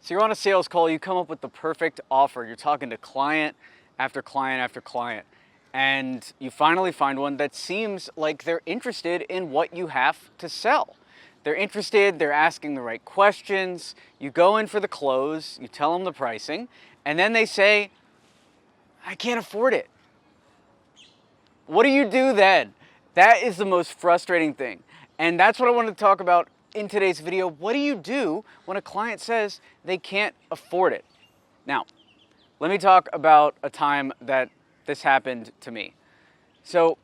So you're on a sales call, you come up with the perfect offer. You're talking to client after client after client, and you finally find one that seems like they're interested in what you have to sell. They're interested, they're asking the right questions. You go in for the close, you tell them the pricing, and then they say, I can't afford it. What do you do then? That is the most frustrating thing. And that's what I wanted to talk about in today's video. What do you do when a client says they can't afford it? Now, let me talk about a time that this happened to me. So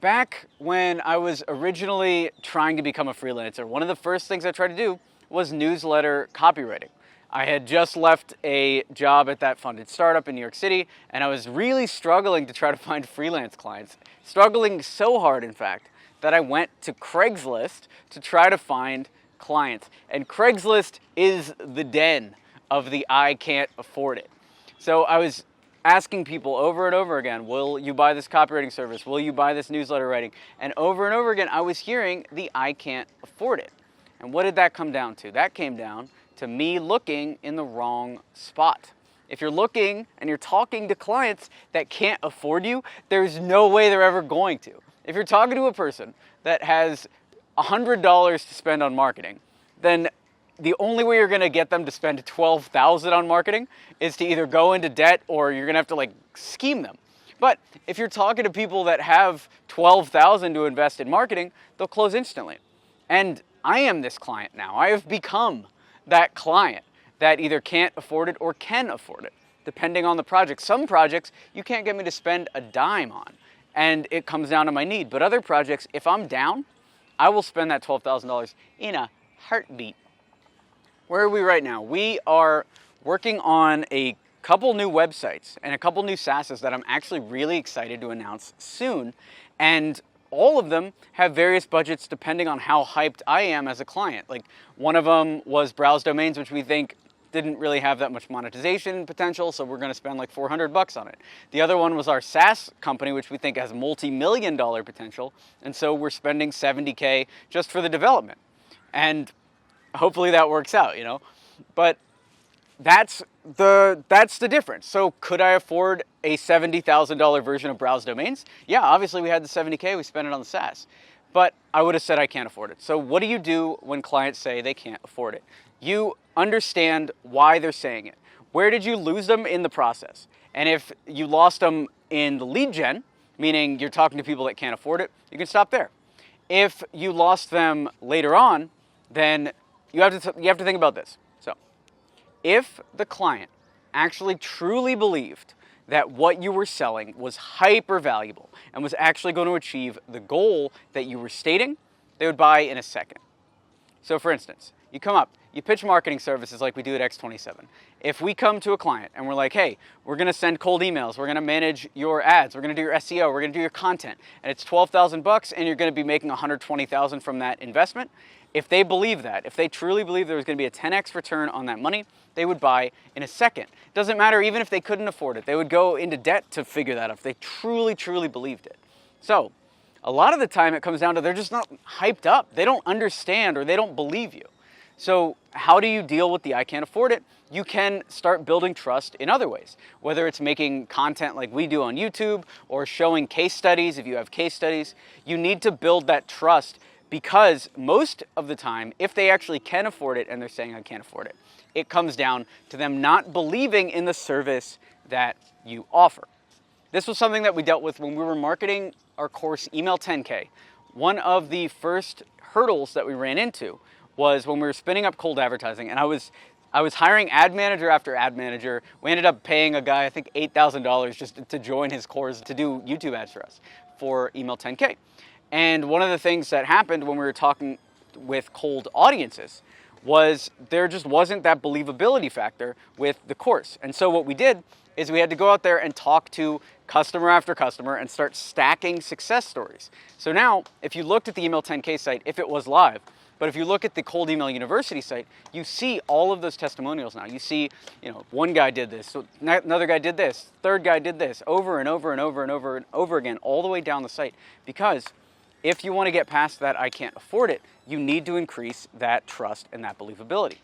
back when I was originally trying to become a freelancer, one of the first things I tried to do was newsletter copywriting. I had just left a job at that funded startup in New York City, and I was really struggling to try to find freelance clients. Struggling so hard, in fact, that I went to Craigslist to try to find clients. And Craigslist is the den of the I can't afford it. So I was asking people over and over again, will you buy this copywriting service? Will you buy this newsletter writing? And over again, I was hearing the I can't afford it. And what did that come down to? That came down to me looking in the wrong spot. If you're looking and you're talking to clients that can't afford you, there's no way they're ever going to. If you're talking to a person that has $100 to spend on marketing, then the only way you're going to get them to spend $12,000 on marketing is to either go into debt or you're going to have to scheme them. But if you're talking to people that have $12,000 to invest in marketing, they'll close instantly. And I am this client now. I have become that client that either can't afford it or can afford it, depending on the project. Some projects you can't get me to spend a dime on, and it comes down to my need. But other projects, if I'm down, I will spend that $12,000 in a heartbeat. Where are we right now? We are working on a couple new websites and a couple new SaaSes that I'm actually really excited to announce soon. And all of them have various budgets depending on how hyped I am as a client. Like one of them was Browse Domains, which we think didn't really have that much monetization potential, so we're going to spend like $400 on it. The other one was our SaaS company, which we think has multi-million-dollar potential, and so we're spending $70K just for the development. And hopefully that works out, But that's the difference. So could I afford a $70,000 version of Browse Domains? Yeah, obviously we had the $70K, we spent it on the SaaS. But I would have said I can't afford it. So what do you do when clients say they can't afford it? You understand why they're saying it. Where did you lose them in the process? And if you lost them in the lead gen, meaning you're talking to people that can't afford it, you can stop there. If you lost them later on, then you have to think about this. So if the client actually truly believed that what you were selling was hyper valuable and was actually going to achieve the goal that you were stating, they would buy in a second. So for instance, you come up, you pitch marketing services like we do at X27. If we come to a client and we're like, hey, we're going to send cold emails, we're going to manage your ads, we're going to do your SEO, we're going to do your content, and it's $12,000 and you're going to be making $120,000 from that investment, if they believe that, if they truly believe there was going to be a 10x return on that money, they would buy in a second. Doesn't matter even if they couldn't afford it. They would go into debt to figure that out if they truly believed it. So a lot of the time it comes down to they're just not hyped up. They don't understand or they don't believe you. So how do you deal with the I can't afford it? You can start building trust in other ways, whether it's making content like we do on YouTube or showing case studies. If you have case studies, you need to build that trust, because most of the time, if they actually can afford it and they're saying I can't afford it, it comes down to them not believing in the service that you offer. This was something that we dealt with when we were marketing our course Email 10K. One of the first hurdles that we ran into was when we were spinning up cold advertising, and I was hiring ad manager after ad manager. We ended up paying a guy, I think $8,000 just to join his course to do YouTube ads for us for Email 10K. And one of the things that happened when we were talking with cold audiences was there just wasn't that believability factor with the course. And so what we did is we had to go out there and talk to customer after customer and start stacking success stories. So now, if you looked at the Email 10K site, if it was live, but if you look at the Cold Email University site, you see all of those testimonials now. You see, one guy did this, so another guy did this, third guy did this, over and over and over and over and over again, all the way down the site. Because if you want to get past that I can't afford it, you need to increase that trust and that believability.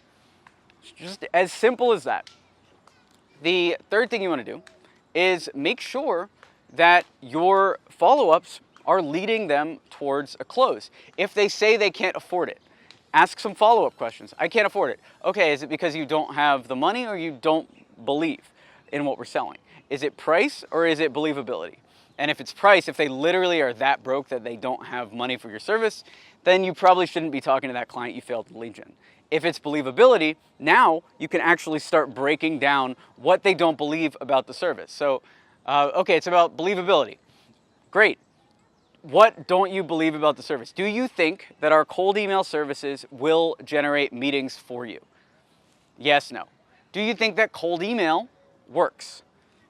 Just as simple as that. The third thing you want to do is make sure that your follow-ups are leading them towards a close. If they say they can't afford it, ask some follow-up questions. I can't afford it. Okay, is it because you don't have the money or you don't believe in what we're selling? Is it price or is it believability? And if it's price, if they literally are that broke that they don't have money for your service, then you probably shouldn't be talking to that client you failed to lead gen. If it's believability, now you can actually start breaking down what they don't believe about the service. So, okay, it's about believability. Great. What don't you believe about the service? Do you think that our cold email services will generate meetings for you? Yes, no. Do you think that cold email works?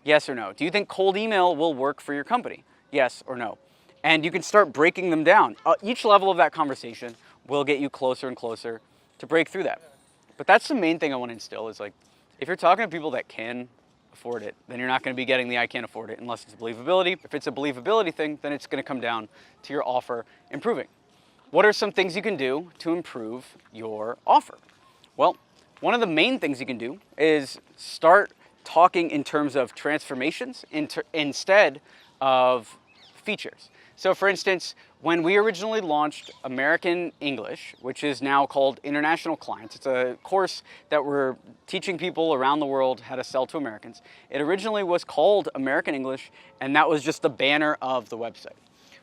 Yes or no. Do you think cold email will work for your company? Yes or no. And you can start breaking them down. Each level of that conversation will get you closer and closer to break through that. But that's the main thing I want to instill is like, if you're talking to people that can afford it, then you're not going to be getting the I can't afford it unless it's believability. If it's a believability thing, then it's going to come down to your offer improving. What are some things you can do to improve your offer? Well, one of the main things you can do is start talking in terms of transformations instead of features. So for instance, when we originally launched American English, which is now called International Clients, it's a course that we're teaching people around the world how to sell to Americans. It originally was called American English, and that was just the banner of the website.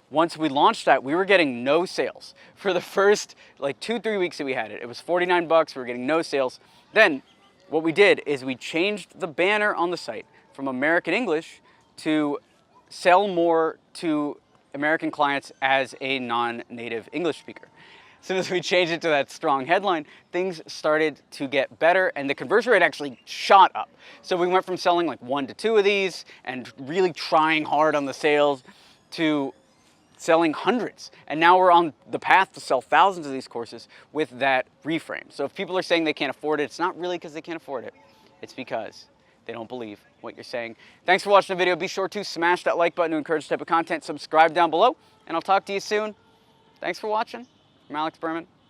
Once we launched that, we were getting no sales. For the first 2-3 weeks that we had it, it was $49, we were getting no sales. Then what we did is we changed the banner on the site from American English to sell more to American clients as a non-native English speaker. As soon as we changed it to that strong headline, things started to get better and the conversion rate actually shot up. So we went from selling 1 to 2 of these and really trying hard on the sales to selling hundreds. And now we're on the path to sell thousands of these courses with that reframe. So if people are saying they can't afford it, it's not really because they can't afford it. It's because they don't believe what you're saying. Thanks for watching the video. Be sure to smash that like button to encourage this type of content. Subscribe down below, and I'll talk to you soon. Thanks for watching. I'm Alex Berman.